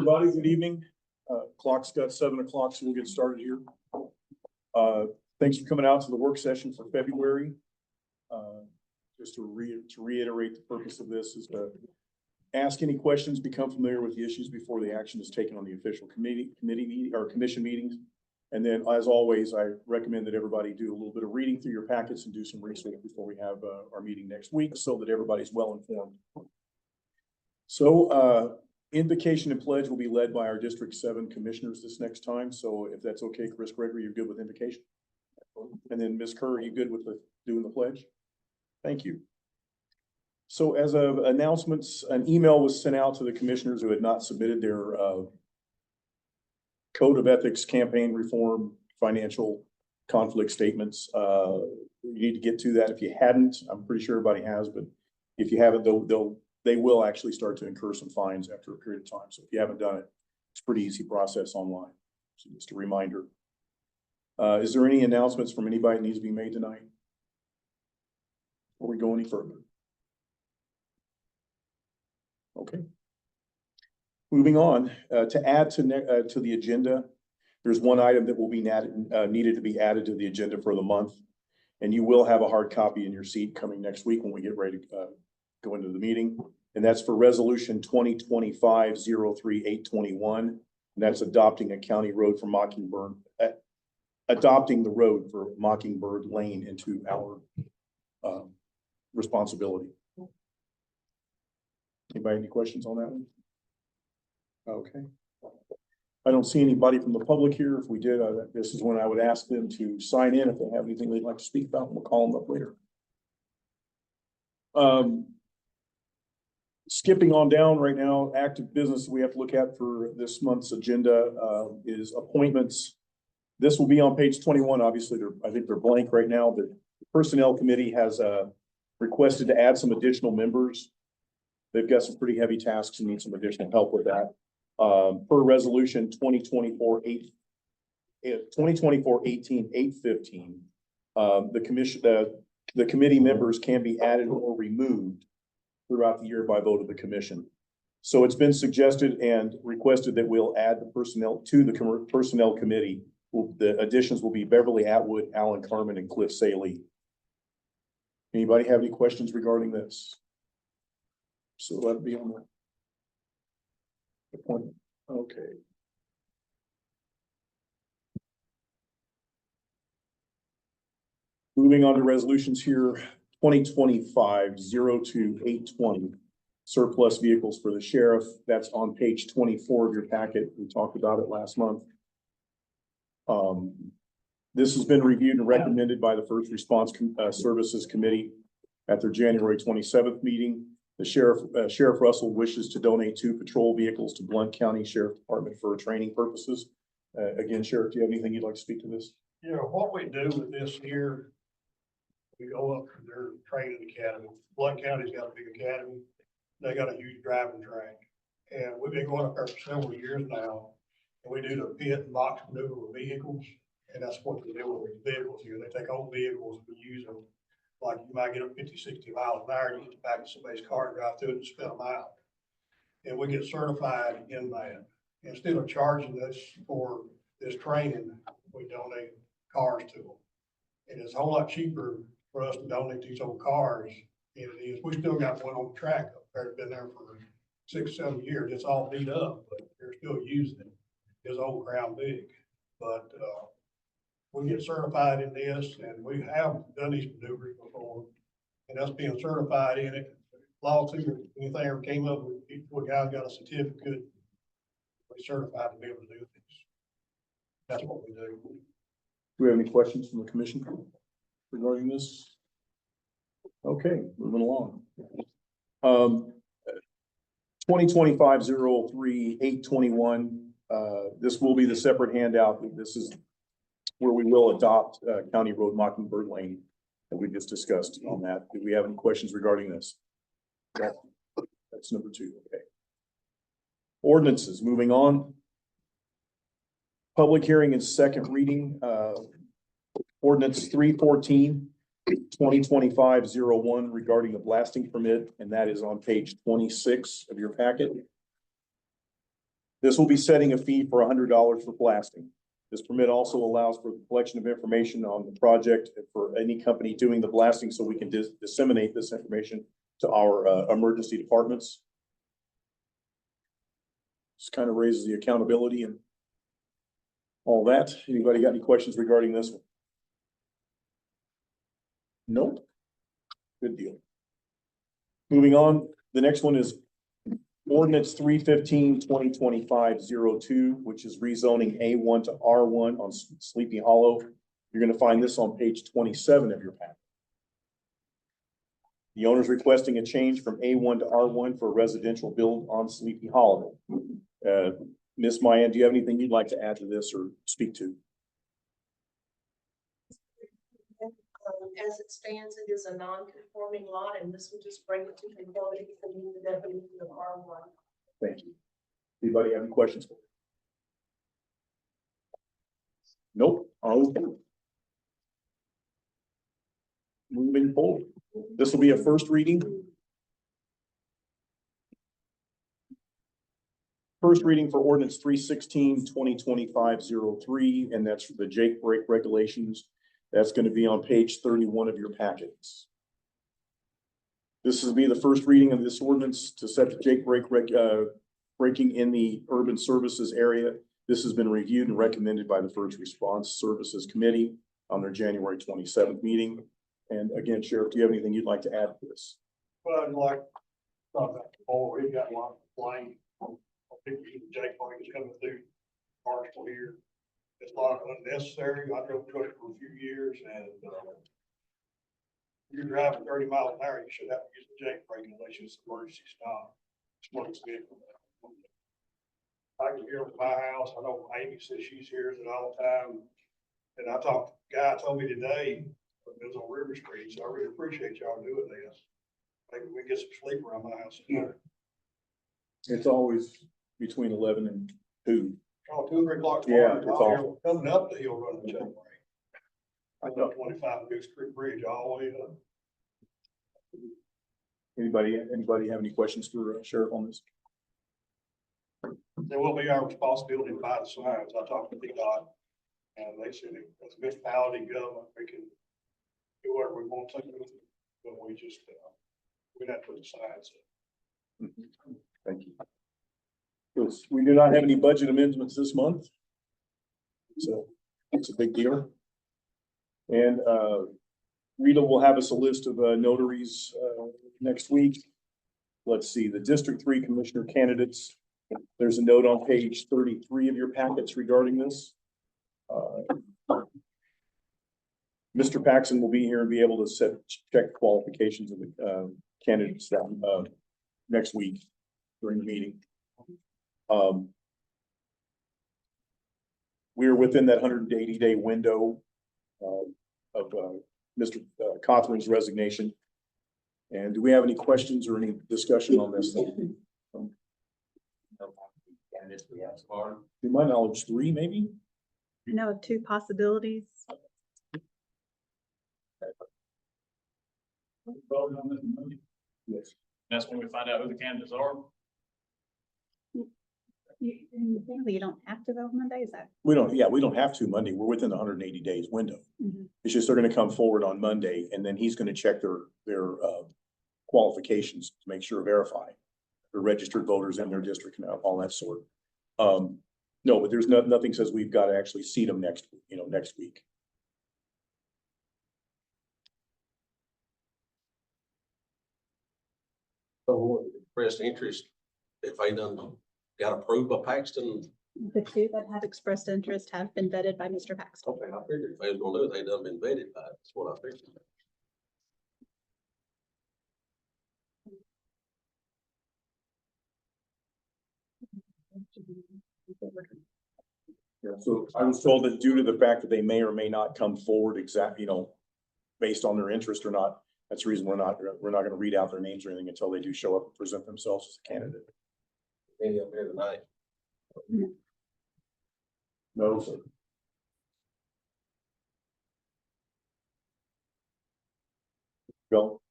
Everybody, good evening. Clock's got 7 o'clock, so we'll get started here. Thanks for coming out to the work session for February. Just to reiterate, the purpose of this is to ask any questions, become familiar with the issues before the action is taken on the official committee meeting or commission meetings. And then, as always, I recommend that everybody do a little bit of reading through your packets and do some research before we have our meeting next week, so that everybody's well informed. So, invocation and pledge will be led by our District 7 commissioners this next time. So if that's okay, Chris Gregory, you're good with invocation? And then Ms. Kerr, are you good with doing the pledge? Thank you. So as of announcements, an email was sent out to the commissioners who had not submitted their code of ethics, campaign reform, financial conflict statements. You need to get to that. If you hadn't, I'm pretty sure everybody has, but if you haven't, they will actually start to incur some fines after a period of time. So if you haven't done it, it's a pretty easy process online. So just a reminder. Is there any announcements from anybody that needs to be made tonight? Before we go any further? Okay. Moving on, to add to the agenda, there's one item that will be needed to be added to the agenda for the month. And you will have a hard copy in your seat coming next week when we get ready to go into the meeting. And that's for resolution 2025-03821. And that's adopting a county road for Mockingbird, adopting the road for Mockingbird Lane into our responsibility. Anybody any questions on that one? Okay. I don't see anybody from the public here. If we did, this is when I would ask them to sign in if they have anything they'd like to speak about. We'll call them up later. Skipping on down right now, active business we have to look at for this month's agenda is appointments. This will be on page 21. Obviously, I think they're blank right now. The personnel committee has requested to add some additional members. They've got some pretty heavy tasks and need some additional help with that. Per resolution 2024-18-815, the committee members can be added or removed throughout the year by vote of the commission. So it's been suggested and requested that we'll add the personnel to the personnel committee. The additions will be Beverly Atwood, Alan Carmen, and Cliff Saley. Anybody have any questions regarding this? So that'd be on the point. Okay. Moving on to resolutions here. 2025-02-820 surplus vehicles for the sheriff. That's on page 24 of your packet. We talked about it last month. This has been reviewed and recommended by the First Response Services Committee at their January 27th meeting. The Sheriff Russell wishes to donate 2 patrol vehicles to Blount County Sheriff Department for training purposes. Again, Sheriff, do you have anything you'd like to speak to this? Yeah, what we do with this here, we go up to their training academy. Blount County's got a big academy. They got a huge driving track. And we've been going up there for several years now. And we do the pit and box maneuver with vehicles. And that's what they do with these vehicles here. They take old vehicles, we use them. Like you might get up 50, 60 miles an hour, you get back in somebody's car, drive through it and spin them out. And we get certified in that. Instead of charging us for this training, we donate cars to them. And it's a whole lot cheaper for us to donate these old cars than it is. We still got one on the track up there, it's been there for 6, 7 years. It's all beat up, but they're still using it. It's old Crown Vic. But we get certified in this, and we have done these maneuvers before, and us being certified in it, lawsuit or anything ever came up with people, a guy got a certificate, we certified to be able to do this. That's what we do. Do we have any questions from the commission regarding this? Okay, moving along. 2025-03-821. This will be the separate handout. This is where we will adopt County Road Mockingbird Lane that we just discussed on that. Do we have any questions regarding this? That's number 2. Okay. Ordinances, moving on. Public hearing and second reading. Ordinance 314-2025-01 regarding the blasting permit, and that is on page 26 of your packet. This will be setting a fee for $100 for blasting. This permit also allows for the collection of information on the project for any company doing the blasting, so we can disseminate this information to our emergency departments. Just kind of raises the accountability and all that. Anybody got any questions regarding this one? Nope. Good deal. Moving on, the next one is ordinance 315-2025-02, which is rezoning A1 to R1 on Sleepy Hollow. You're gonna find this on page 27 of your packet. The owner's requesting a change from A1 to R1 for a residential build on Sleepy Hollow. Ms. Mayan, do you have anything you'd like to add to this or speak to? As it stands, it is a non-conforming lot, and this would just bring it to conformity to meet the definition of R1. Thank you. Anybody have any questions? Nope. Okay. Moving forward. This will be a first reading. First reading for ordinance 316-2025-03, and that's for the Jake Brake regulations. That's going to be on page 31 of your packets. This will be the first reading of this ordinance to set the Jake Brake braking in the urban services area. This has been reviewed and recommended by the First Response Services Committee on their January 27th meeting. And again, Sheriff, do you have anything you'd like to add to this? Well, I'd like, thought that before, we've got a lot of blame. I think the Jake Point is coming through Marshall here. It's a lot unnecessary. I drove truck for a few years and, you're driving 30 miles an hour, you should have to use the Jake brake unless it's an emergency stop. It's what it's good. I can hear from my house. I know Amy says she's hears it all the time. And I talked, guy told me today, it was on River Street, so I really appreciate y'all doing this. Maybe we get some sleep around my house tonight. It's always between 11 and 2. Oh, 2 or 3 o'clock. Yeah, it's all- Coming up the hill running the Jake brake. I I know. know 25 Goose Creek Bridge all the way up. Anybody have any questions for Sheriff on this? It will be our responsibility to buy the signs. I talked to DDOT and they said it's municipality government, we can do whatever we want to, but we just, we'd have to put the signs up. Thank you. Yes, we do not have any budget amendments this month. So it's a big deal. And Rita will have us a list of notaries next week. Let's see, the District 3 Commissioner candidates. There's a note on page 33 of your packets regarding this. Mr. Paxson will be here and be able to check qualifications of the candidates that next week during the meeting. We are within that 180-day window of Mr. Cothran's resignation. And do we have any questions or any discussion on this? Candidates we have so far. To my knowledge, 3 maybe? I know of 2 possibilities. Voted on this Monday. Yes. That's when we find out who the candidates are. You don't have to vote Monday, is that? We don't have to Monday. We're within the 180 days window. Mhm. It's just they're gonna come forward on Monday and then he's gonna check their qualifications to make sure, verify they're registered voters in their district and all that sort. No, but there's nothing says we've got to actually seat them next week. So expressed interest, if they done got approved by Paxton, The 2 that have expressed interest have been vetted by Mr. Paxton. okay, I figured if they was gonna do it, they done been vetted by it. That's what I figured. Yeah, so I was told that due to the fact that they may or may not come forward based on their interest or not, that's the reason we're not gonna read out their names or anything until they do show up and present themselves as a candidate. Any up here tonight. No, sir. Go.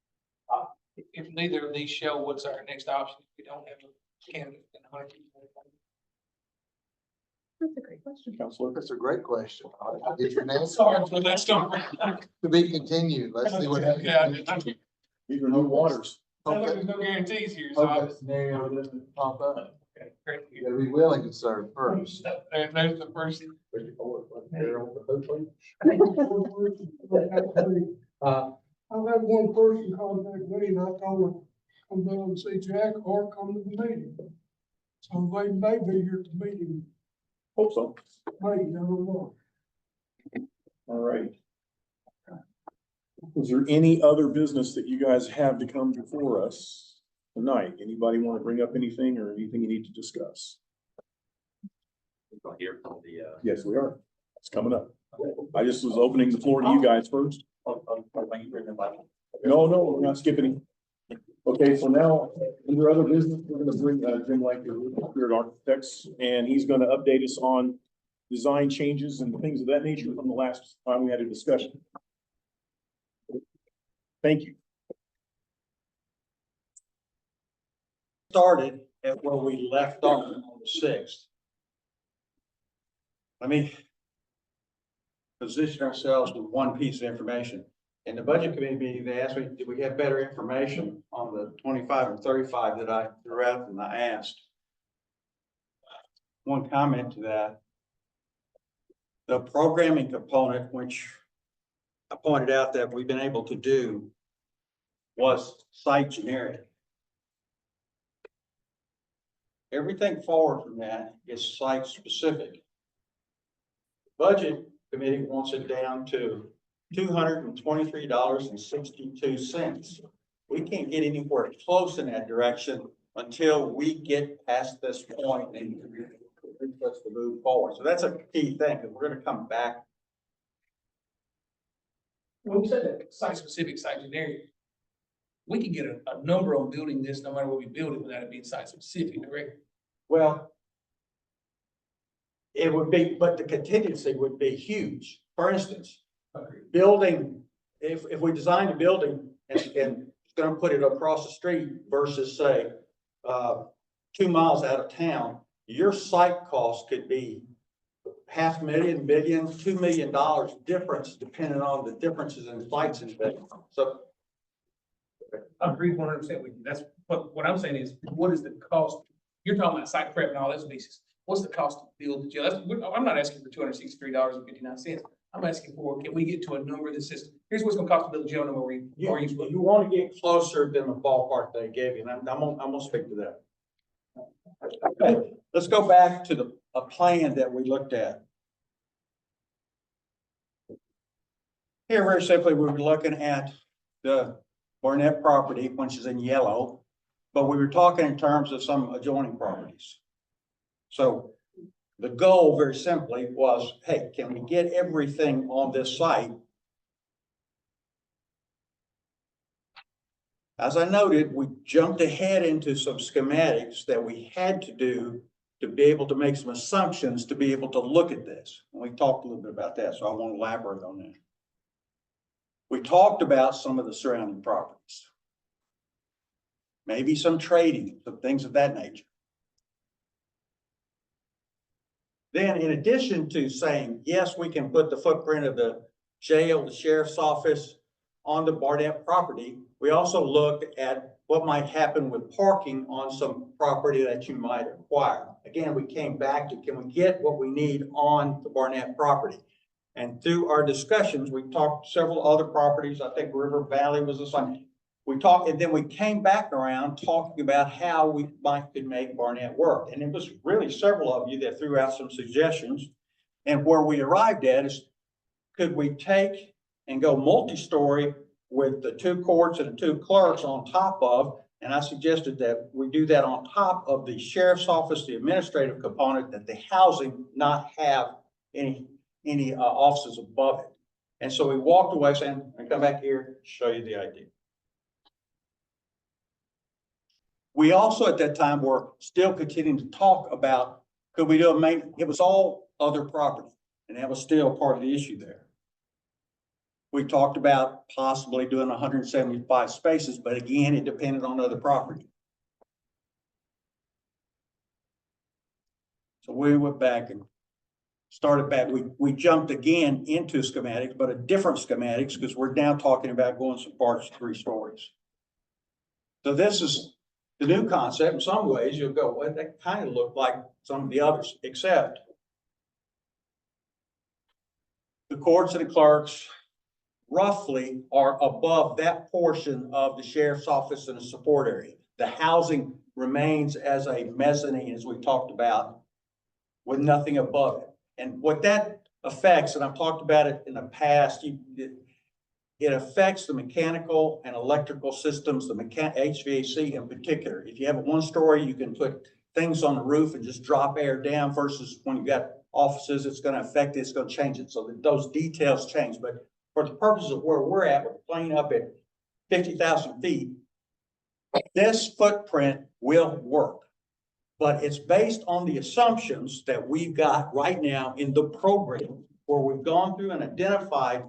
If neither of these show, what's our next option? If we don't have a candidate in 100. That's a great question. Counselor? That's a great question. Is your name Sorry for that storm. to be continued? Let's see what happens. Yeah, These are new waters. there's no guarantees here, so. Hope that scenario doesn't pop up. Okay, great. You gotta be willing to serve first. There's the first. I've had one person contact me and I told her, come down and see Jack or come to the meeting. So they may be here at the meeting, Hope so. may, never know. All right. Is there any other business that you guys have to come before us tonight? Anybody want to bring up anything or anything you need to discuss? Here from the, Yes, we are. It's coming up. I just was opening the floor to you guys first. No, we're not skipping it. Okay, so now, under other business, we're gonna bring Jim Lanker, Spirit Architects, and he's gonna update us on design changes and things of that nature from the last time we had a discussion. Thank you. Started at where we left off on the sixth. Let me position ourselves with one piece of information. In the budget committee meeting, they asked me, did we have better information on the 25 and 35 that I threw out and I asked? One comment to that. The programming component, which I pointed out that we've been able to do, was site generic. Everything forward from that is site specific. Budget committee wants it down to $223.62. We can't get anywhere close in that direction until we get past this point and let's move forward. So that's a key thing, because we're gonna come back. When we said that site specific, site generic, we can get a number on building this, no matter where we build it, without it being site specific, correct? Well, it would be, but the contingency would be huge. For instance, building, if we designed a building and it's gonna put it across the street versus say, 2 miles out of town, your site cost could be $500,000, million, $2 million difference, depending on the differences in sites and things. So I agree 100% with you. That's, but what I'm saying is, what is the cost? You're talking about site prep and all those pieces. What's the cost to build the jail? I'm not asking for $263.59. I'm asking for, can we get to a number that says, here's what's gonna cost to build a jail, number you want to get closer than the ballpark they gave you, and I'm gonna speak to that. Okay, let's go back to a plan that we looked at. Here, very simply, we were looking at the Barnett property, which is in yellow, but we were talking in terms of some adjoining properties. So the goal, very simply, was, hey, can we get everything on this site? As I noted, we jumped ahead into some schematics that we had to do to be able to make some assumptions to be able to look at this. And we talked a little bit about that, so I want to elaborate on that. We talked about some of the surrounding properties. Maybe some trading, some things of that nature. Then in addition to saying, yes, we can put the footprint of the jail, the sheriff's office on the Barnett property, we also looked at what might happen with parking on some property that you might acquire. Again, we came back to, can we get what we need on the Barnett property? And through our discussions, we talked several other properties. I think River Valley was assigned. We talked, and then we came back around talking about how we could make Barnett work. And it was really several of you that threw out some suggestions. And where we arrived at is, could we take and go multi-story with the 2 courts and the 2 clerks on top of, and I suggested that we do that on top of the sheriff's office, the administrative component, that the housing not have any offices above it. And so we walked away saying, I come back here, show you the idea. We also at that time were still continuing to talk about, could we do a main, it was all other property, and that was still part of the issue there. We talked about possibly doing 175 spaces, but again, it depended on other property. So we went back and started back, we jumped again into schematics, but a different schematics, because we're now talking about going so far as 3 stories. So this is the new concept. In some ways, you'll go, well, that kind of looked like some of the others, except the courts and the clerks roughly are above that portion of the sheriff's office and the support area. The housing remains as a mezzanine, as we talked about, with nothing above it. And what that affects, and I've talked about it in the past, it affects the mechanical and electrical systems, the HVAC in particular. If you have a 1-story, you can put things on the roof and just drop air down versus when you got offices, it's gonna affect it, it's gonna change it. So that those details change. But for the purposes of where we're at, we're playing up at 50,000 feet. This footprint will work, but it's based on the assumptions that we've got right now in the program, where we've gone through and identified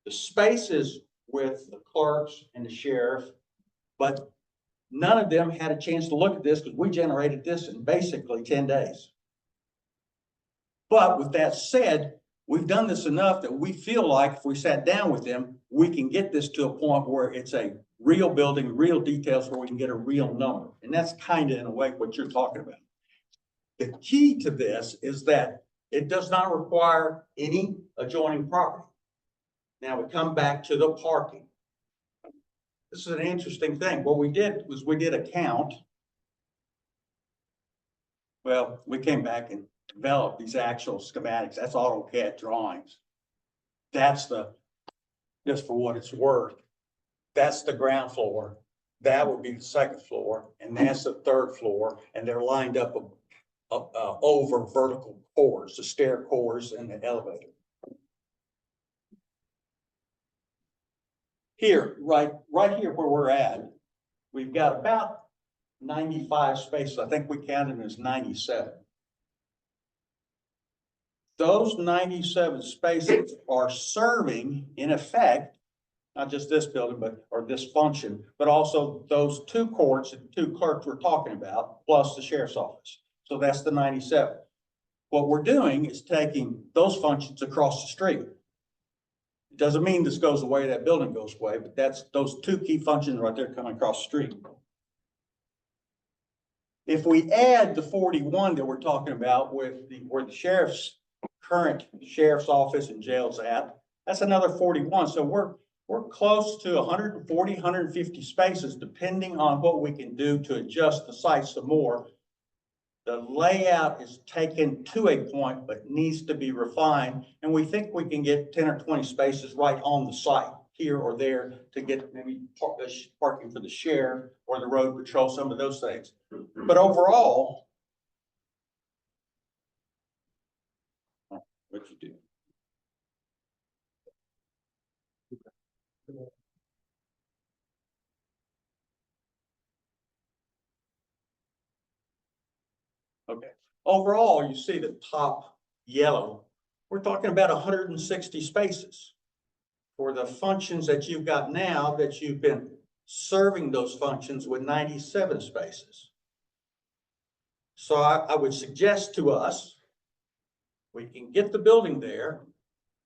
the spaces with the clerks and the sheriff, but none of them had a chance to look at this because we generated this in basically 10 days. But with that said, we've done this enough that we feel like if we sat down with them, we can get this to a point where it's a real building, real details, where we can get a real number. And that's kind of in a way what you're talking about. The key to this is that it does not require any adjoining property. Now we come back to the parking. This is an interesting thing. What we did was we did a count. Well, we came back and developed these actual schematics. That's AutoCAD drawings. That's just for what it's worth, that's the ground floor. That would be the 2nd floor, and that's the 3rd floor, and they're lined up over vertical cores, the stair cores and the elevator. Here, right here where we're at, we've got about 95 spaces. I think we counted as 97. Those 97 spaces are serving, in effect, not just this building, or this function, but also those 2 courts and 2 clerks we're talking about, plus the sheriff's office. So that's the 97. What we're doing is taking those functions across the street. It doesn't mean this goes away, that building goes away, but that's those 2 key functions right there coming across the street. If we add the 41 that we're talking about with where the current sheriff's office and jail's at, that's another 41. So we're close to 140, 150 spaces, depending on what we can do to adjust the site some more. The layout is taken to a point, but needs to be refined. And we think we can get 10 or 20 spaces right on the site, here or there, to get maybe parking for the sheriff or the road patrol, some of those things. But overall, what'd you do? Okay, overall, you see the top yellow, we're talking about 160 spaces for the functions that you've got now, that you've been serving those functions with 97 spaces. So I would suggest to us, we can get the building there,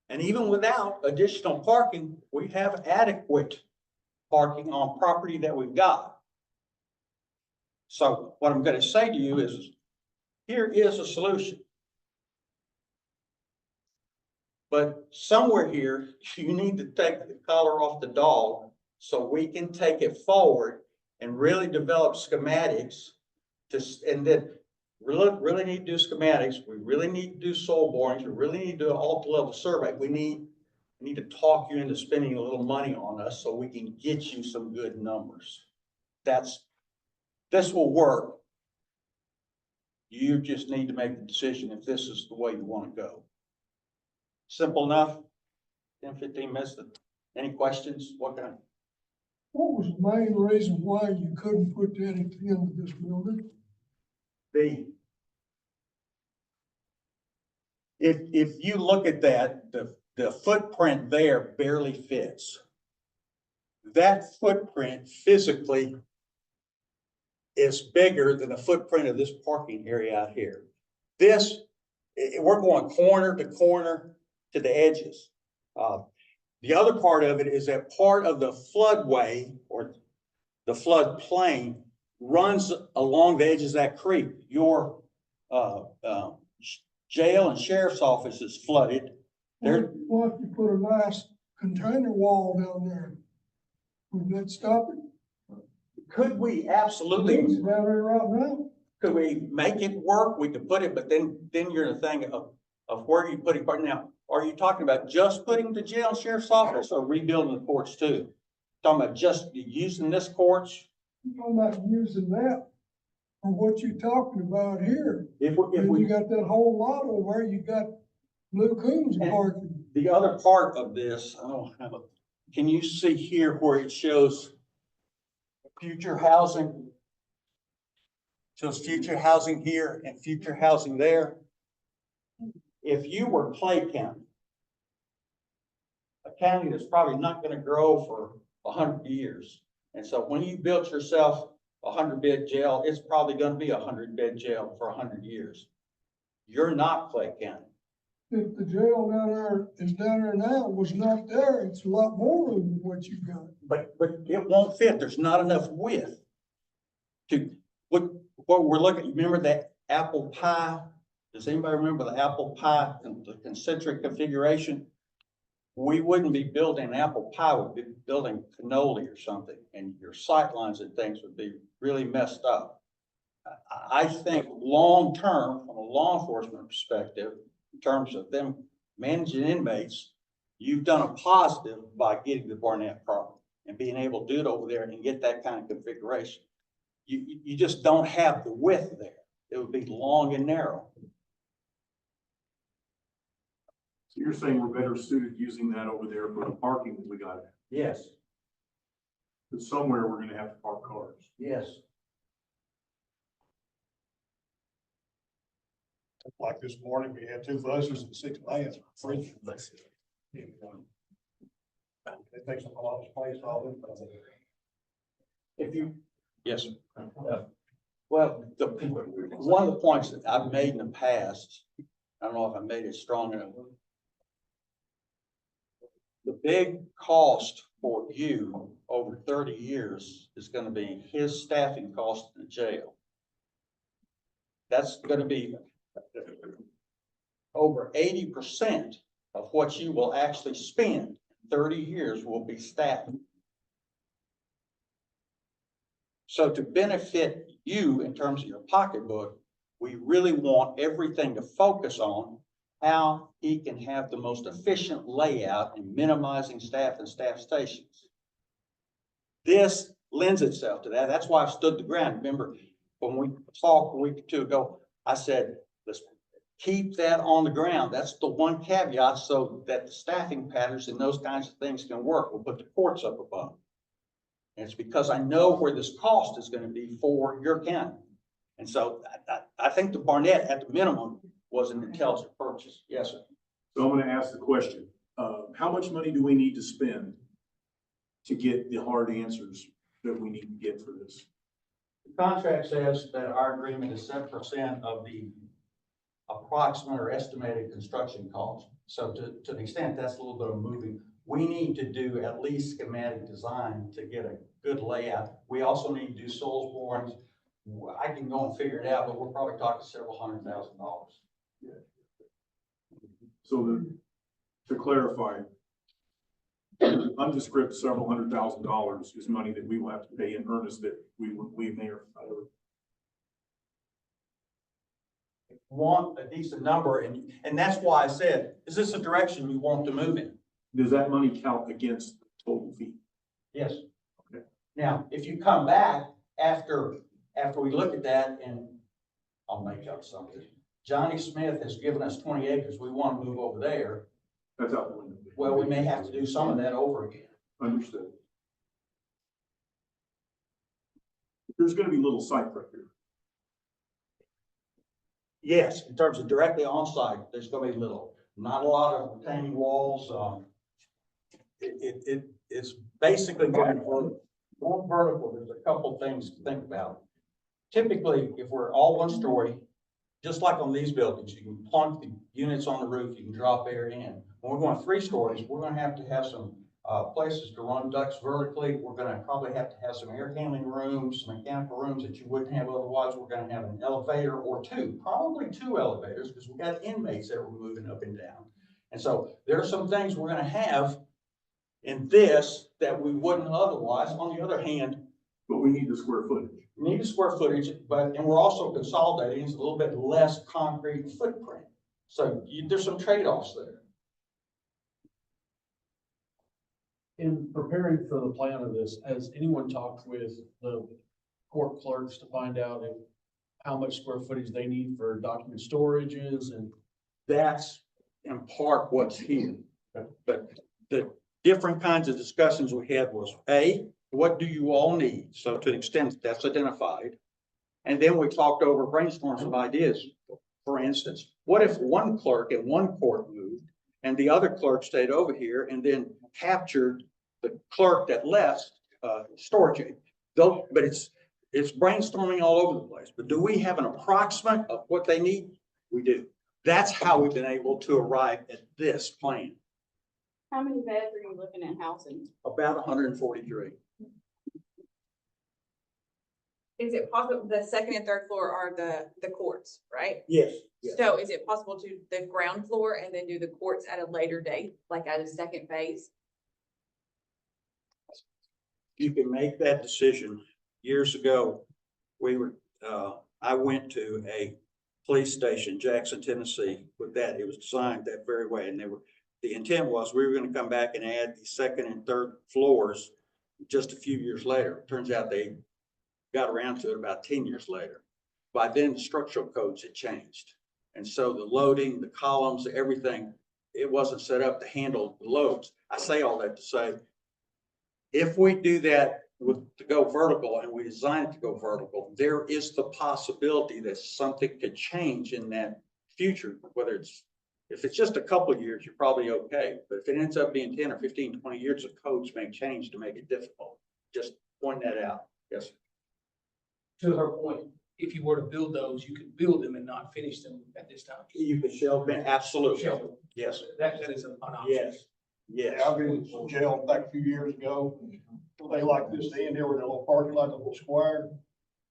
and even without additional parking, we have adequate parking on property that we've got. So what I'm going to say to you is, here is a solution. But somewhere here, you need to take the collar off the dog so we can take it forward and really develop schematics and then really need to do schematics. We really need to do soil borings. We really need to do an alt-level survey. We need to talk you into spending a little money on us so we can get you some good numbers. This will work. You just need to make the decision if this is the way you want to go. Simple enough. 10, 15 minutes. Any questions? What was the main reason why you couldn't put that at the end of this building? If you look at that, the footprint there barely fits. That footprint physically is bigger than the footprint of this parking area out here. This we're going corner to corner to the edges. The other part of it is that part of the floodway or the floodplain runs along the edges of that creek. Your, jail and sheriff's office is flooded. There, What if you put a nice container wall down there? Would that stop it? could we absolutely, It's down there right now. could we make it work? We could put it, but then you're in the thing of where you putting part now. Are you talking about just putting the jail and sheriff's office or rebuilding the courts too? Talking about just using this courts? I'm not using that for what you're talking about here. If And we you got that whole lot over there, you got Blue Coons And- parking. The other part of this, I don't have a, can you see here where it shows future housing? Shows future housing here and future housing there. If you were Clay County, a county that's probably not gonna grow for 100 years. And so when you built yourself a 100-bed jail, it's probably gonna be a 100-bed jail for 100 years. You're not Clay County. If the jail down there is down there now was not there, it's a lot more than what you got. But it won't fit. There's not enough width. To, what we're looking, remember that apple pie? Does anybody remember the apple pie and the concentric configuration? We wouldn't be building an apple pie, we'd be building cannoli or something, and your sight lines and things would be really messed up. I think long-term, from a law enforcement perspective, in terms of them managing inmates, you've done a positive by getting the Barnett property and being able to do it over there and get that kind of configuration. You just don't have the width there. It would be long and narrow. So you're saying we're better suited using that over there for the parking that we got? Yes, But somewhere we're gonna have to park cars. yes. Like this morning, we had 2 buses and 6 vans. Free. It takes up a lot of space, all them. If you, yes. Well, one of the points that I've made in the past, I don't know if I made it strong enough. The big cost for you over 30 years is gonna be his staffing cost in the jail. That's gonna be over 80% of what you will actually spend. 30 years will be staffing. So to benefit you in terms of your pocketbook, we really want everything to focus on how he can have the most efficient layout in minimizing staff and staff stations. This lends itself to that. That's why I stood the ground. Remember, when we talked a week or two ago, I said, let's keep that on the ground. That's the one caveat so that the staffing patterns and those kinds of things can work. We'll put the courts up above. And it's because I know where this cost is gonna be for your county. And so I think the Barnett at the minimum was an intelligent purchase. Yes, sir. So I'm gonna ask the question, how much money do we need to spend to get the hard answers that we need to get for this? The contract says that our agreement is 7% of the approximate or estimated construction cost. So to the extent that's a little bit of moving, we need to do at least schematic design to get a good layout. We also need to do soils borings. I can go and figure it out, but we're probably talking several $100,000. So to clarify, undescript several $100,000 is money that we will have to pay in earnest that we may or Want a decent number, and that's why I said, is this a direction you want to move in? does that money count against total fee? Yes. Okay. Now, if you come back after we look at that, and I'll make up something. Johnny Smith has given us 20 acres. We want to move over there. That's out the window. Well, we may have to do some of that over again. Understood. There's gonna be little site prep here. Yes, in terms of directly on site, there's gonna be little, not a lot of retaining walls. It's basically going vertical. There's a couple things to think about. Typically, if we're all one story, just like on these buildings, you can plunk the units on the roof, you can drop air in. When we're going 3 stories, we're gonna have to have some, places to run ducts vertically. We're gonna probably have to have some air handling rooms, some mechanical rooms that you wouldn't have otherwise. We're gonna have an elevator or 2, probably 2 elevators, because we've got inmates that we're moving up and down. And so there are some things we're gonna have in this that we wouldn't otherwise. On the other hand, But we need the square footage. we need the square footage, and we're also consolidating, it's a little bit less concrete footprint. So there's some trade-offs there. In preparing for the plan of this, has anyone talked with the court clerks to find out how much square footage they need for document storages and? That's in part what's here. But the different kinds of discussions we had was, A, what do you all need? So to the extent that's identified. And then we talked over, brainstormed some ideas. For instance, what if one clerk in one court moved and the other clerk stayed over here and then captured the clerk that left, storage? Though, but it's brainstorming all over the place. But do we have an approximate of what they need? We do. That's how we've been able to arrive at this plan. How many beds are you looking at housing? About 143. Is it possible, the second and third floor are the courts, right? Yes. So is it possible to the ground floor and then do the courts at a later date, like at a second phase? You can make that decision. Years ago, I went to a police station, Jackson, Tennessee, with that. It was designed that very way. And the intent was we were going to come back and add the second and third floors just a few years later. Turns out they got around to it about 10 years later. By then, the structural codes had changed. And so the loading, the columns, everything, it wasn't set up to handle the loads. I say all that to say, if we do that to go vertical and we design it to go vertical, there is the possibility that something could change in that future, if it's just a couple of years, you're probably okay. But if it ends up being 10 or 15, 20 years, the codes may change to make it difficult. Just point that out. Yes. To her point, if you were to build those, you could build them and not finish them at this time. You could shelve them, absolutely. Shelve them. Yes. That is an option. Yes. Yes. Yeah, I've been in jail back a few years ago. They like this end here with a little parking lot, a little square.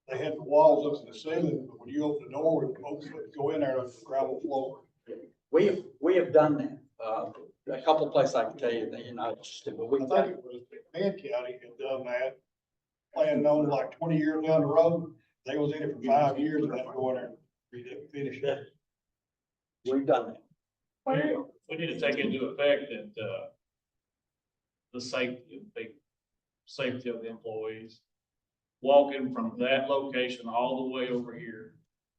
They had the walls up to the ceiling, but when you open the door, go in there, it's gravel floor. We have done that. A couple of places I can tell you that you're not interested, but we. I think it was Van County had done that. Planning on like 20 years down the road, they was in it for 5 years and had to go in there and finish it. We've done that. We need to take into effect that, the safety of the employees. Walking from that location all the way over here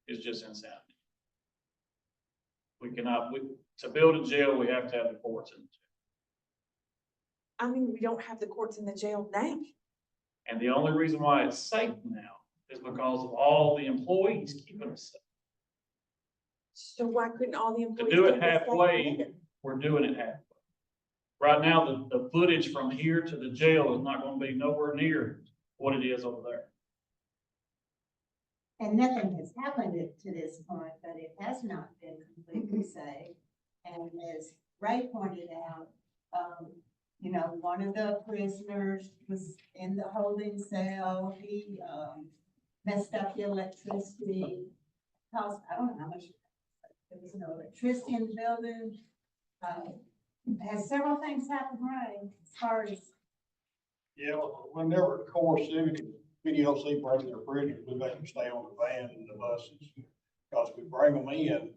is just insanity. We cannot, to build a jail, we have to have the courts in. I mean, we don't have the courts in the jail now. And the only reason why it's safe now is because of all the employees keeping us safe. So why couldn't all the To employees? do it take this back halfway, together? we're doing it halfway. Right now, the footage from here to the jail is not gonna be nowhere near what it is over there. And nothing has happened to this point, but it has not been completely safe. And as Ray pointed out, one of the prisoners was in the holding cell. He, messed up the electricity. Cost, I don't know how much. There was no electricity in the building. Has several things happened, Ray, as far as. Yeah, when they were core civic, PDLC brings their prisoners, we make them stay on the van and the buses. Because we bring them in,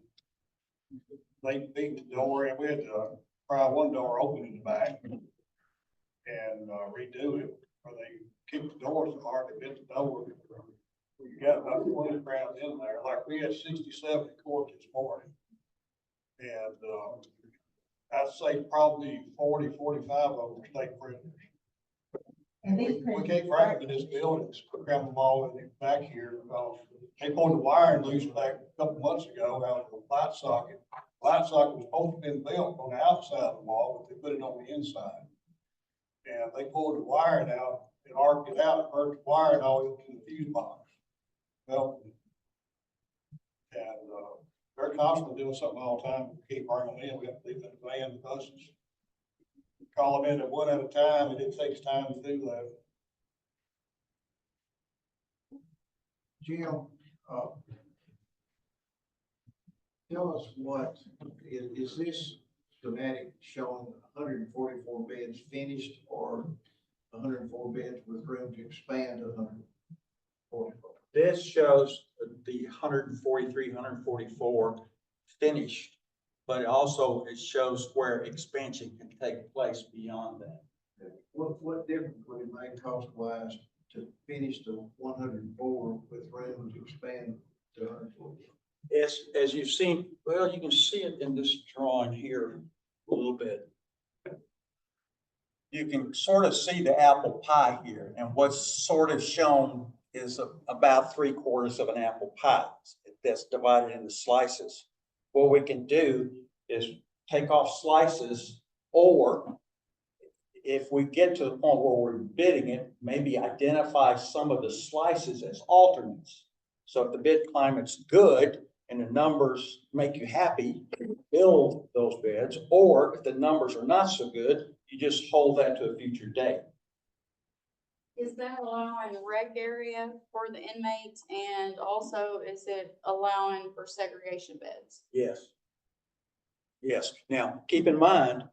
they beat the door and we had to pry one door open in the back and redo it, or they kicked the door so hard they bit the door. We got about 20 crowds in there, like we had 67 in court this morning. And I'd say probably 40, 45 of them were state prisoners. And We these can't prisoners bring them in this building, cram them all in the back here, because they pulled the wiring loose back a couple months ago out of the light socket. Light socket was supposed to have been built on the outside of the wall, but they put it on the inside. And they pulled the wiring out, and arced it out, and burnt the wiring all into the fuse box. Well, And, they're constantly doing something all the time, keep bringing them in, we have to leave them in van and buses. Call them in at one at a time, and it takes time to do that. Jim, tell us what, is this schematic showing hundred and forty-four beds finished or hundred and four beds with room to expand 144? This shows the 143, 144 finished, but also it shows where expansion can take place beyond that. What difference would it make cost wise to finish the 104 with room to expand to 140? As you've seen, well, you can see it in this drawing here a little bit. You can sort of see the apple pie here, and what's sort of shown is about 3/4 of an apple pie that's divided into slices. What we can do is take off slices, or if we get to the point where we're bidding it, maybe identify some of the slices as alternates. So if the bid climate's good and the numbers make you happy, build those beds, or if the numbers are not so good, you just hold that to a future date. Is that allowing a rec area for the inmates, and also is it allowing for segregation beds? Yes. Yes. Now, keep in mind,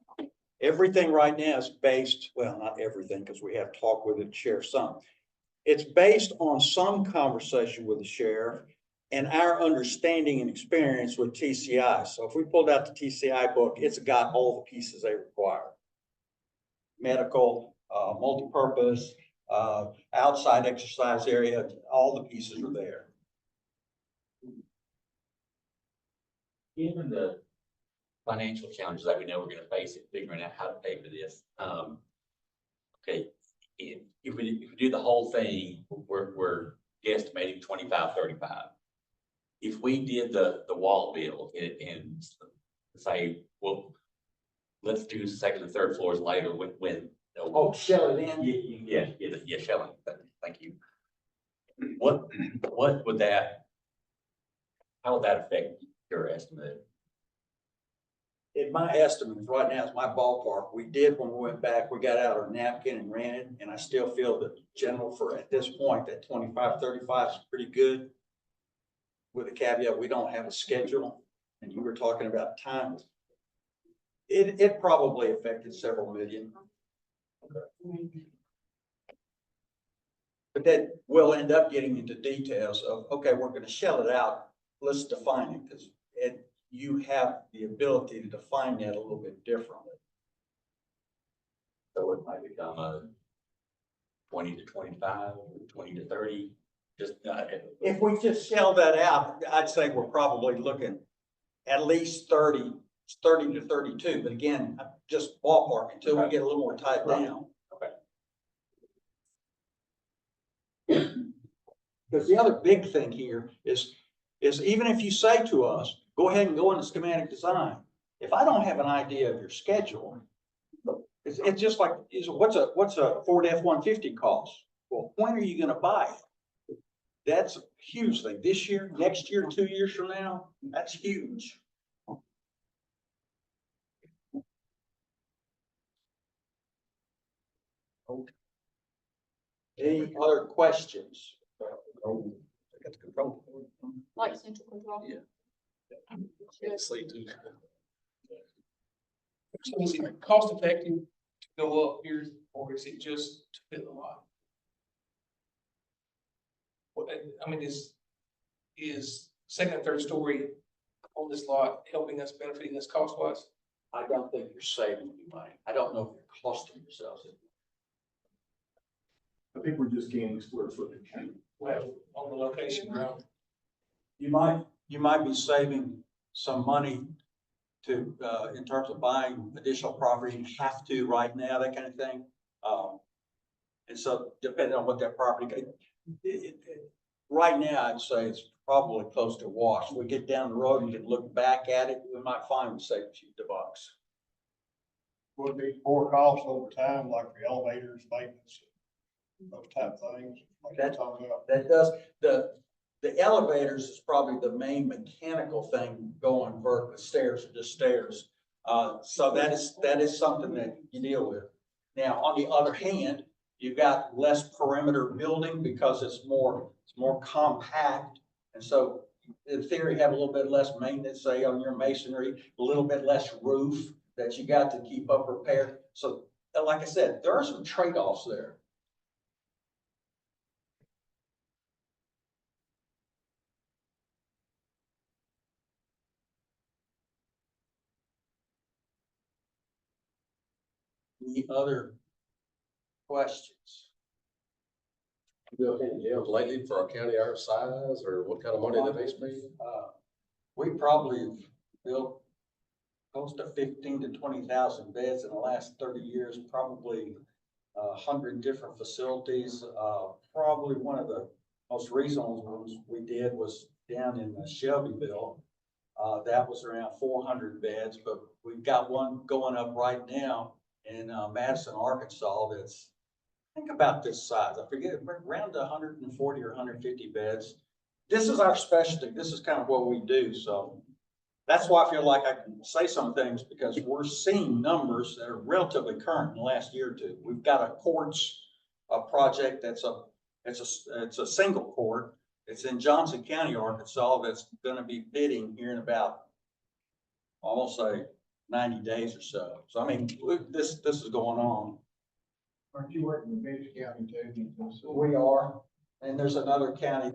everything right now is based, well, not everything, because we have talked with the sheriff some. It's based on some conversation with the sheriff and our understanding and experience with TCI. So if we pulled out the TCI book, it's got all the pieces they require. Medical, multipurpose, outside exercise area, all the pieces are there. Given the financial challenges that we know we're gonna face in figuring out how to pay for this, okay, if we do the whole thing, we're guesstimating 25, 35. If we did the wall build and say, well, let's do second and third floors later when. Oh, shell it in? Yeah, shelling, thank you. What would that, how would that affect your estimate? In my estimates right now is my ballpark. We did when we went back, we got out our napkin and ran it, and I still feel that general for at this point, that 25, 35 is pretty good. With a caveat, we don't have a schedule, and you were talking about time. It probably affected several million. But then we'll end up getting into details of, okay, we're gonna shell it out. Let's define it, because you have the ability to define that a little bit differently. So it might become a 20 to 25, or 20 to 30, just. If we just shell that out, I'd say we're probably looking at least 30 to 32, but again, I'm just ballpark until we get a little more tied down. Okay. Because the other big thing here is even if you say to us, go ahead and go into schematic design. If I don't have an idea of your schedule, it's just like, what's a Ford F-150 cost? Well, when are you gonna buy it? That's a huge thing. This year, next year, 2 years from now, that's huge. Okay. Any other questions? Like central control? Yeah. Sleep too. So is it cost effective to go up here, or is it just to fit the lot? What, I mean, is second and third story on this lot helping us, benefiting us cost wise? I don't think you're saving any money. I don't know if you're costing yourselves it. I think we're just gaining square footage. Well, on the location ground. You might be saving some money to, in terms of buying additional property. You have to right now, that kind of thing. And so depending on what that property, right now, I'd say it's probably close to wash. We get down the road and can look back at it, we might find we save a few bucks. Would be more costs over time, like the elevators, maintenance, those type of things. Like you're talking about. That does, the elevators is probably the main mechanical thing going versus stairs are just stairs. So that is something that you deal with. Now, on the other hand, you've got less perimeter building because it's more compact. And so in theory, you have a little bit less maintenance, say on your masonry, a little bit less roof that you got to keep up repair. So like I said, there are some trade-offs there. Any other questions? Built any jails lately for a county our size, or what kind of money that they spend? We probably have built close to 15 to 20,000 beds in the last 30 years, probably 100 different facilities. Probably one of the most recent ones we did was down in Shelbyville. That was around 400 beds, but we've got one going up right now in Madison, Arkansas, that's, I think about this size. I forget, around 140 or 150 beds. This is our specialty. This is kind of what we do. So that's why I feel like I can say some things, because we're seeing numbers that are relatively current in the last year or two. We've got a courts project that's it's a single court. It's in Johnson County, Arkansas, that's going to be bidding here in about almost say 90 days or so. So I mean, this is going on. Aren't you working in Bates County too? We are, and there's another county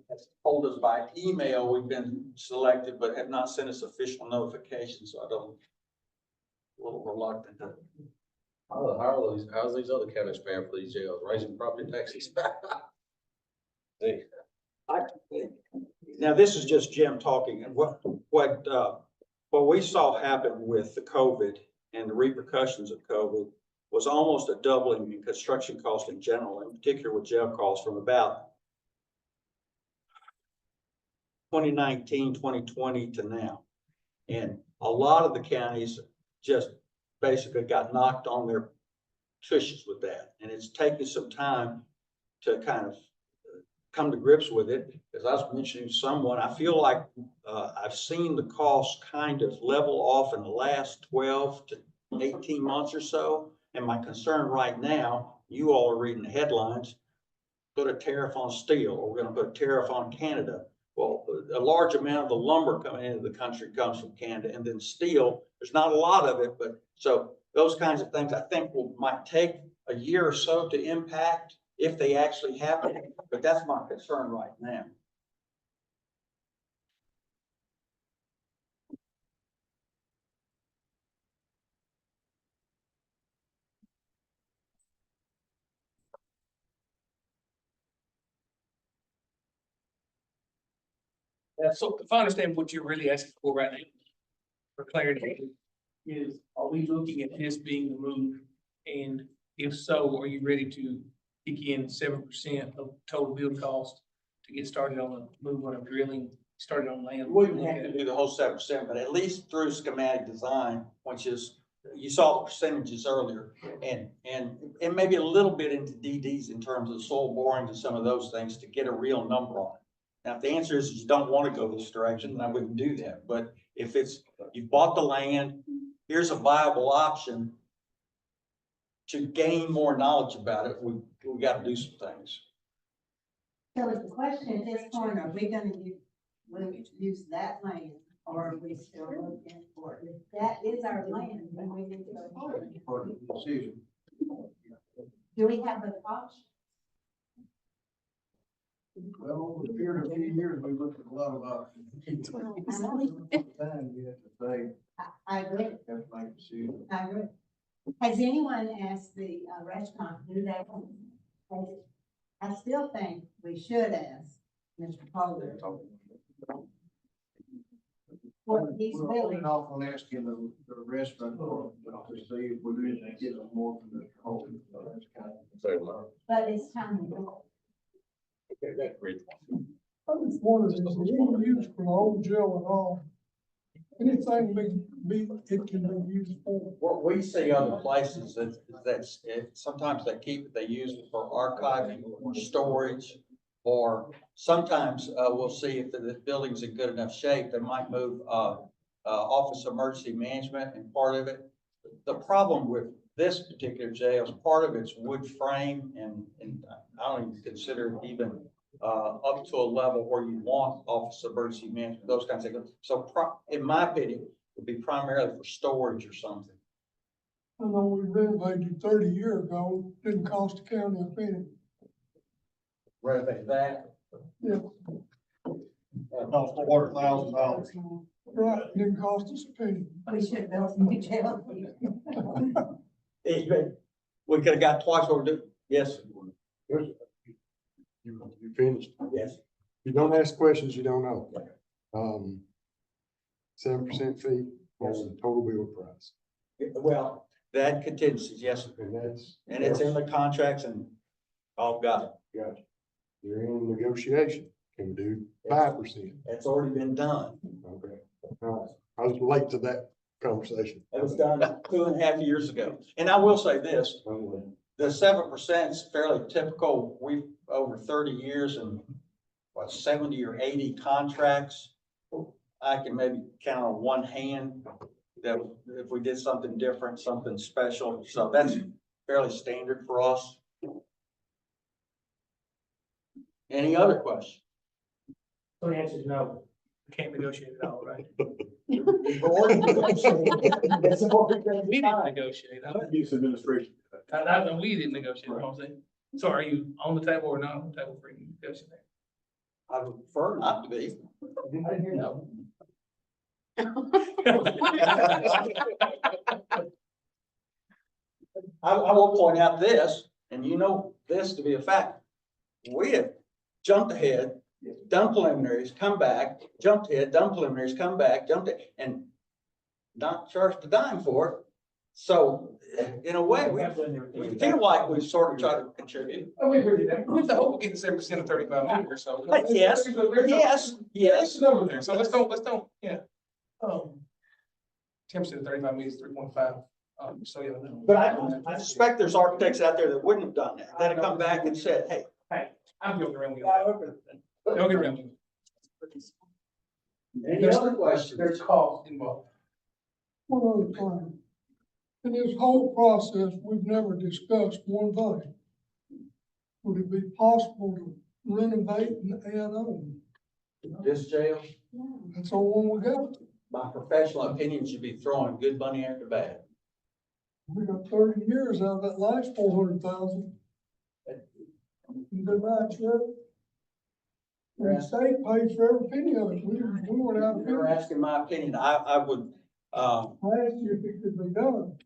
that's told us by email we've been selected, but have not sent us official notification, so a little reluctant to. How's these other counties faring for these jails, raising property taxes? Hey. Now, this is just Jim talking, and what we saw happen with the COVID and the repercussions of COVID was almost a doubling in construction costs in general, in particular with jail costs, from about 2019, 2020 to now. And a lot of the counties just basically got knocked on their tushes with that. And it's taken some time to kind of come to grips with it. As I was mentioning to someone, I feel like I've seen the cost kind of level off in the last 12 to 18 months or so. And my concern right now, you all are reading the headlines, put a tariff on steel, or we're going to put a tariff on Canada. Well, a large amount of the lumber coming into the country comes from Canada, and then steel, there's not a lot of it, but so those kinds of things I think might take a year or so to impact if they actually happen, but that's my concern right now. So if I understand what you're really asking for right now, for clarity, is are we looking at this being removed? And if so, are you ready to kick in 7% of total build cost to get started on the move on drilling, started on land? We wouldn't have to do the whole 7%, but at least through schematic design, which is, you saw the percentages earlier, and maybe a little bit into DDs in terms of soil borings and some of those things to get a real number on it. Now, if the answer is you don't want to go this direction, then I wouldn't do that. But if it's, you bought the land, here's a viable option to gain more knowledge about it, we got to do some things. So the question at this point, are we gonna use that land, or are we still looking for it? If that is our land, then we need to go forward. Part of the decision. Do we have an option? Well, over the period of a few years, we looked at a lot of options. Time you have to say, I agree. have to make a decision. I agree. Has anyone asked the restaurant to do that? I still think we should ask Mr. Pollard. What he's We're willing. holding off on asking the restaurant to see if we're going to get more from Mr. Holden. So that's kind of. But it's time to go. I was wondering, is it used for the old jail at all? Anything it can be used for? What we see other places sometimes they use it for archiving or storage. Or sometimes, we'll see if the building's in good enough shape, they might move, Office of Emergency Management and part of it. The problem with this particular jail is part of it's wood frame and I don't even consider it even, up to a level where you want Office of Emergency Management, those kinds of things. So in my opinion, it would be primarily for storage or something. I know we renovated 30 years ago, didn't cost the county a penny. Renovate that. Yeah, Cost $400,000. right, didn't cost us a penny. We should build some new jail. We could have got twice what we do. Yes. You finished. Yes. You don't ask questions you don't know. 7% fee on the total bill price. Well, that contingencies, yes, And that's. and it's in the contracts and all got it. Gotcha. You're in negotiation, can do 5%. It's already been done. Okay. All right. I was late to that conversation. It was done 2.5 years ago. And I will say this, the 7% is fairly typical. We've over 30 years and what, 70 or 80 contracts. I can maybe count on one hand that if we did something different, something special. So that's fairly standard for us. Any other questions? So the answer is no. We can't negotiate it all, right? We've already negotiated. It's already been We didn't signed. negotiate. Use administration. We didn't negotiate, you know what I'm saying? So are you on the table or not on the table for you to negotiate? I would prefer not to be. I didn't hear no. I will point out this, and you know this to be a fact. We have jumped ahead, done preliminaries, come back, jumped ahead, done preliminaries, come back, jumped ahead, and not charged a dime for it. So in a way, we feel like we sort of try to contribute. Oh, we agree with that. We have to hope we get 7% of 35 million or so. Yes, yes. Number there. So let's don't, yeah. 10% of 35 million is 3.5. So yeah. But I suspect there's architects out there that wouldn't have done that, that have come back and said, hey. Hey, I'm joking around with you. Don't get around with you. Any other questions? There's cost involved. One other thing. In this whole process, we've never discussed one thing. Would it be possible to renovate and add on? This jail, That's the one we got. my professional opinion, should be throwing good money after bad. We got 30 years out of that last 400,000. You good night, Sheriff. And the state paid for every penny of it. We weren't out of You're penny. asking my opinion. I would, I asked you if it could be done.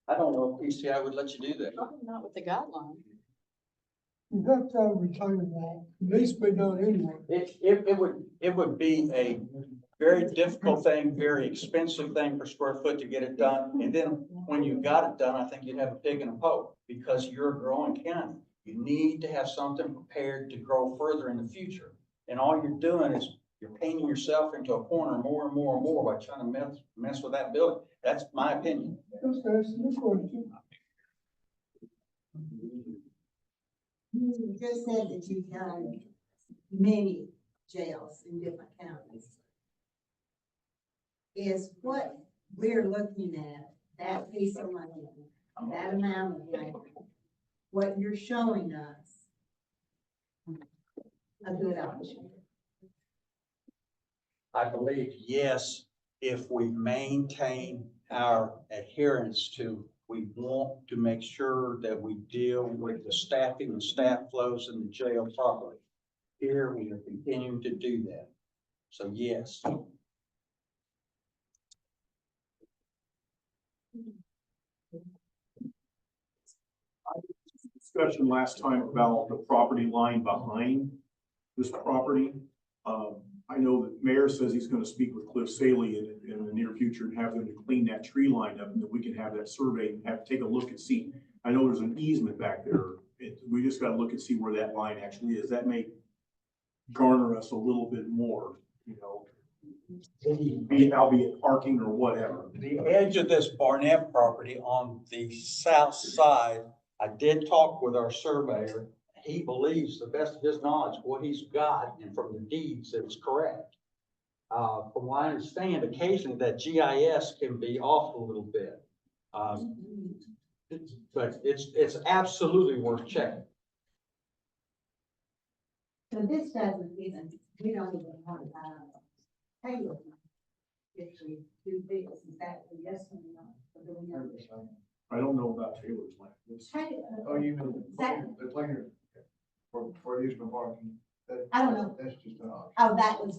I don't know if PCI would let you do that. Probably not with the guideline. You have to have a retaining wall. It needs to be done anyway. It would be a very difficult thing, very expensive thing per square foot to get it done. And then when you got it done, I think you'd have a pig in a poke because you're a growing county. You need to have something prepared to grow further in the future. And all you're doing is you're painting yourself into a corner more and more and more by trying to mess with that building. That's my opinion. Just asking the question. You just said that you've done many jails in different counties. Is what we're looking at, that piece of land, that amount of land, what you're showing us, a good option? I believe, yes, if we maintain our adherence to, we want to make sure that we deal with the staffing and staff flows in the jail properly. Here, we are continuing to do that. So yes. Discussion last time about the property line behind this property. I know that Mayor says he's gonna speak with Cliff Saley in the near future and have them to clean that tree line up, and that we can have that survey and have, take a look and see. I know there's an easement back there. We just gotta look and see where that line actually is. That may garner us a little bit more, you know, albeit parking or whatever. The edge of this Barnett property on the south side I did talk with our surveyor. He believes, the best of his knowledge, what he's got and from the deeds, it's correct. From what I understand, occasionally that GIS can be off a little bit. But it's absolutely worth checking. So this doesn't even, we don't even want to, pay with money. If we do this, is that a yes or no? Or do we know this? I don't know about Taylor's land. It's- Oh, you mean, Exactly. the planer, for use of parking. I don't know. That's just an option. Oh, that was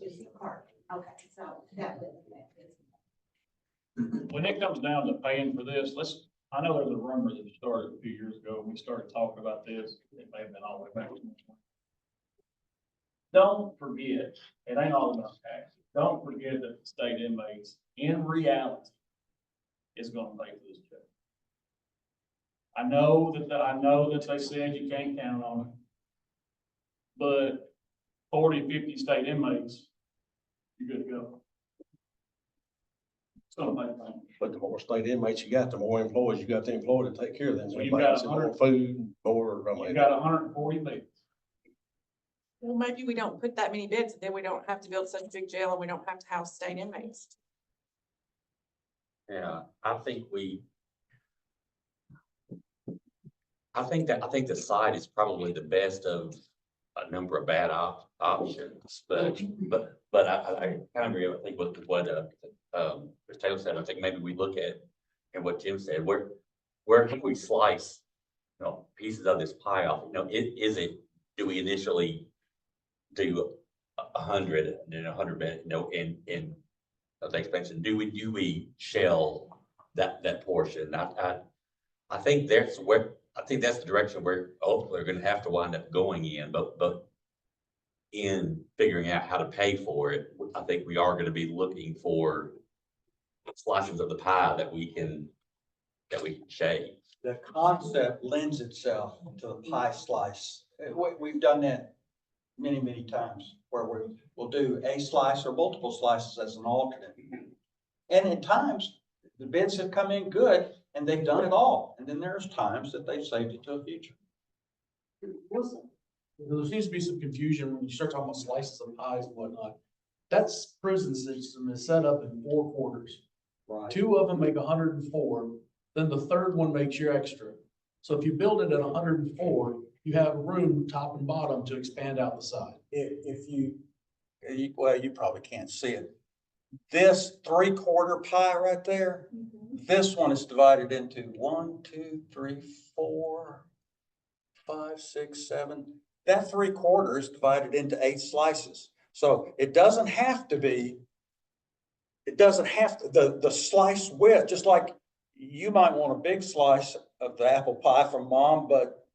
just the part. Okay, so that would affect this. When it comes down to paying for this, I know there's a rumor that started a few years ago, and we started talking about this, it may have been all the way back. Don't forget, it ain't all about taxes, don't forget that the state inmates, in reality, is gonna pay for this check. I know that they said you can't count on it. But 40, 50 state inmates, you're good to go. It's gonna pay for it. But the more state inmates you got, the more employees you got to employ to take care of them. So you've got More food, more, I You mean. got 140 beds. Well, maybe we don't put that many beds, then we don't have to build such a big jail and we don't have to house state inmates. Yeah, I think the site is probably the best of a number of bad options, but I kind of agree, I think with what, Mr. Taylor said, I think maybe we look at, and what Jim said, where can we slice, pieces of this pie off, do we initially do 100, and then 100 bed, in the expansion, do we shell that portion? I think that's the direction we're ultimately gonna have to wind up going in, but in figuring out how to pay for it, I think we are gonna be looking for slices of the pie that we can shave. The concept lends itself to a pie slice. We've done that many, many times where we'll do a slice or multiple slices as an alternate. And at times, the bids have come in good and they've done it all. And then there's times that they've saved it to a future. There seems to be some confusion when you start talking about slices of pies and whatnot. That's prison system is set up in 4 quarters. Right. 2 of them make 104, then the third one makes your extra. So if you build it at 104, you have room top and bottom to expand out the side. If you, well, you probably can't see it. This 3/4 pie right there, this one is divided into 1, 2, 3, 4, 5, 6, 7. That 3/4 is divided into 8 slices. So it doesn't have to be, the slice width, just like you might want a big slice of the apple pie from mom, but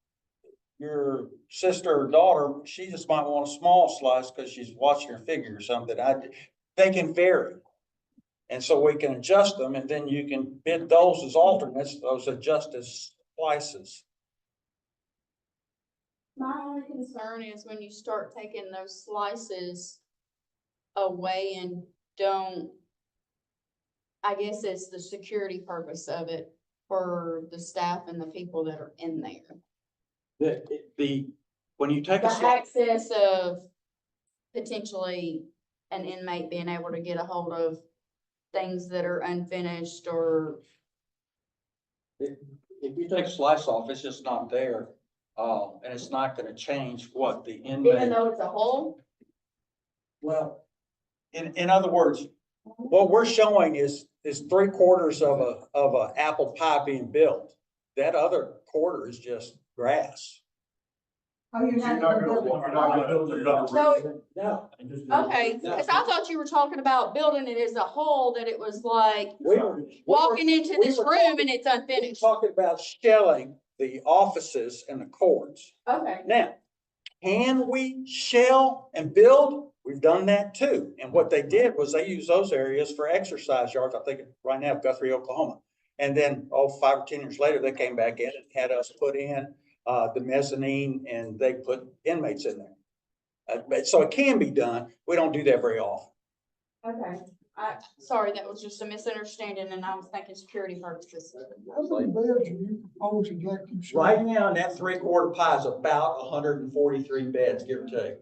your sister or daughter, she just might want a small slice because she's watching her figure or something. They can vary. And so we can adjust them and then you can bid those as alternates, those adjust as slices. My only concern is when you start taking those slices away and don't, I guess it's the security purpose of it for the staff and the people that are in there. When you take a The slice, access of potentially an inmate being able to get a hold of things that are unfinished or. if you take a slice off, it's just not there. And it's not gonna change what the inmate. Even though it's a hole? Well, in other words, what we're showing is 3/4 of a apple pie being built. That other quarter is just grass. Oh, you're not gonna build it. So, No. okay, because I thought you were talking about building it as a whole, that it was like We were walking into this we were room and it's We're unfinished. talking about shelling the offices and the courts. Okay. Now, can we shell and build? We've done that too. And what they did was they used those areas for exercise yards, I think right now, Guthrie, Oklahoma. And then, 5 or 10 years later, they came back in and had us put in the mezzanine and they put inmates in there. But so it can be done. We don't do that very often. Okay. Sorry, that was just a misunderstanding and I was thinking security purposes. How many beds are you proposing, like you said? Right now, that 3/4 pie is about 143 beds, give or take.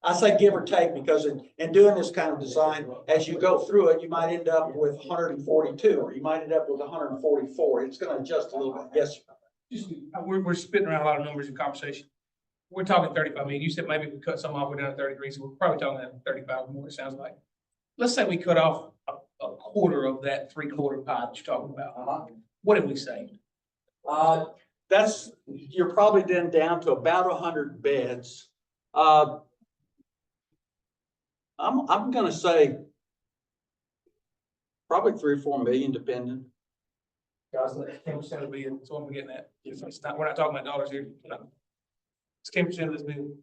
I say give or take because in doing this kind of design, as you go through it, you might end up with 142, or you might end up with 144. It's gonna adjust a little bit. Yes, sir. Just, we're spitting around a lot of numbers in conversation. We're talking 35 million. You said maybe we cut some off, we're down to 33, so we're probably talking about 35 more, it sounds like. Let's say we cut off a quarter of that 3/4 pie that you're talking about. What did we say? You're probably then down to about 100 beds. I'm gonna say probably 3 or 4 million, depending. Guys, 10% of the bill, that's what we're getting at. It's not, we're not talking about dollars here. No. It's 10% of this bill.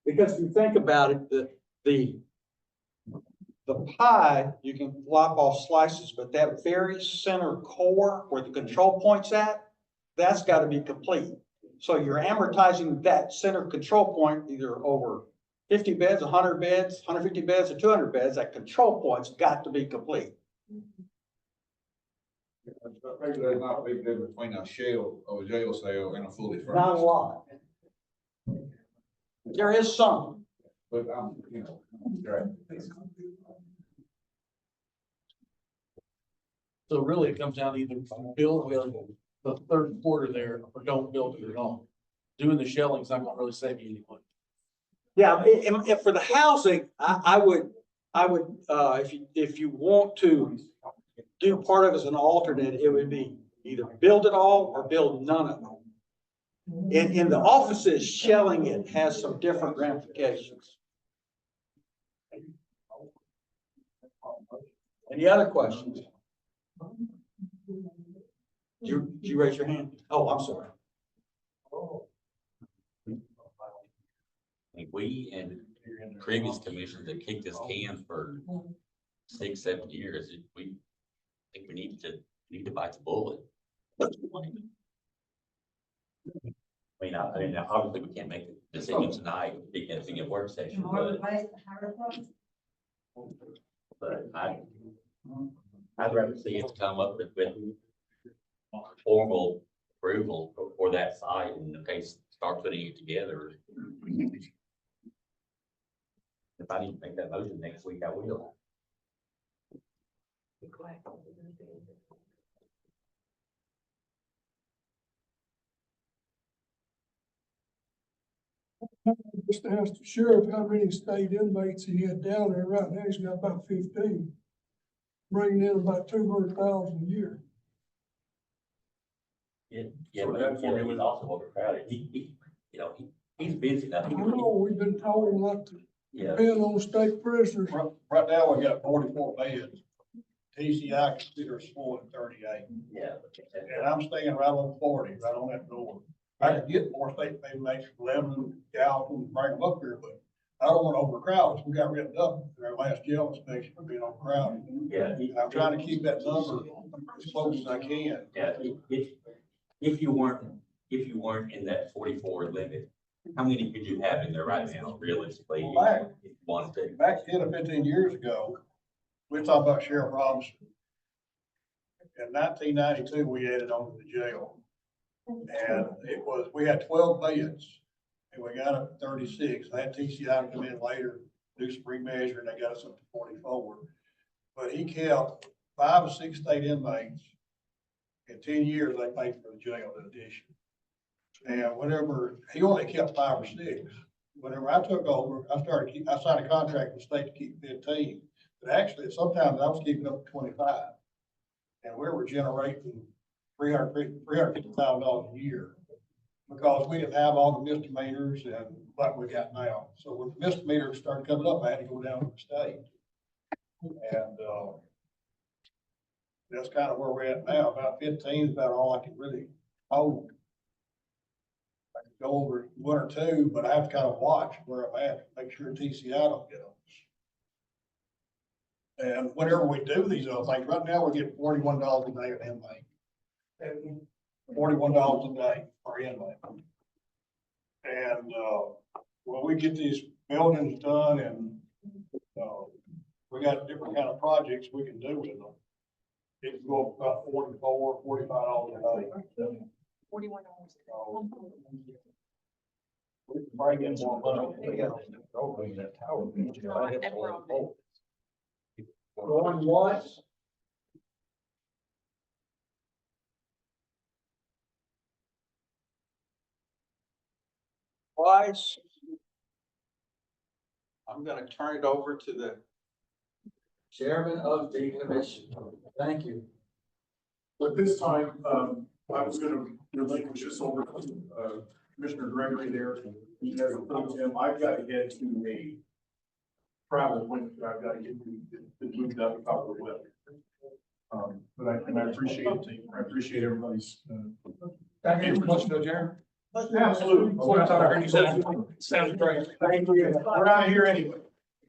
Because if you think about it, the pie, you can lop off slices, but that very center core where the control point's at, that's gotta be complete. So you're amortizing that center control point either over 50 beds, 100 beds, 150 beds, or 200 beds. That control point's got to be complete. Maybe there's not a big difference between a shell or a jail cell and a fully furnished. Not a lot. There is some. But right. So really it comes down to either build with the 3/4 there or don't build it at all. Doing the shelling's not gonna really save you any money. Yeah, if for the housing, I would, if you want to do part of it as an alternate, it would be either build it all or build none of it. In the offices, shelling it has some different ramifications. Any other questions? Did you raise your hand? Oh, I'm sorry. We and previous commissions have kicked this can for 6, 7 years. We think we need to bite the bullet. I mean, obviously we can't make the decision tonight because we get work session, but I'd rather see it come up with formal approval for that site and the case start putting it together. If I need to make that motion next week, I will. Just asked the sheriff how many state inmates he had down there. Right now, he's got about 15. Bringing in about 200,000 a year. Yeah, but he was also overcrowded. He's busy now. I know, we've been told not to depend on state prisoners. Right now, we got 44 beds. TCI considers full at 38. Yeah. And I'm staying right on 40, right on that door. I could get more state inmates from Lebanon, Gallatin, bring them up here, but I don't want to overcrowd us. We got written up in our last jail inspection for being overcrowded. Yeah. I'm trying to keep that number as close as I can. Yeah, if you weren't in that 44 limit, how many could you have in there right now, realistically? Back 1 to 2. Back 10 or 15 years ago, we talked about Sheriff Robinson. In 1992, we added on to the jail. And we had 12 beds and we got up to 36. I had TCI come in later, do some remeasure, and they got us up to 44. But he kept 5 or 6 state inmates. In 10 years, they paid for the jail in addition. And whenever, he only kept 5 or 6. Whenever I took over, I signed a contract with the state to keep 15. But actually, sometimes I was keeping up to 25. And we were generating $350,000 a year because we didn't have all the misdemeanors and what we got now. So when the misdemeanors started coming up, I had to go down to the state. And that's kind of where we're at now. About 15 is about all I can really hold. I can go over 1 or 2, but I have to kind of watch where I'm at, make sure TCI don't get us. And whenever we do these other things, right now we're getting $41 a day an inmate. And $41 a day per inmate. And when we get these buildings done and we got different kind of projects we can do with them. It can go up about $44, $45 a day. $41. We can bring in more money. Going once. Twice. I'm gonna turn it over to the chairman of the commission. Thank you. But this time, I was gonna relinquish this over to, Commissioner Gregory there. He has approved him. I've got to get to a travel appointment that I've got to get moved up a couple of weeks. But I appreciate it, team. I appreciate everybody's, Can I make a motion to adjourn? absolutely. That's what I thought I heard you say. Sounds great. Thank you. We're out of here anyway.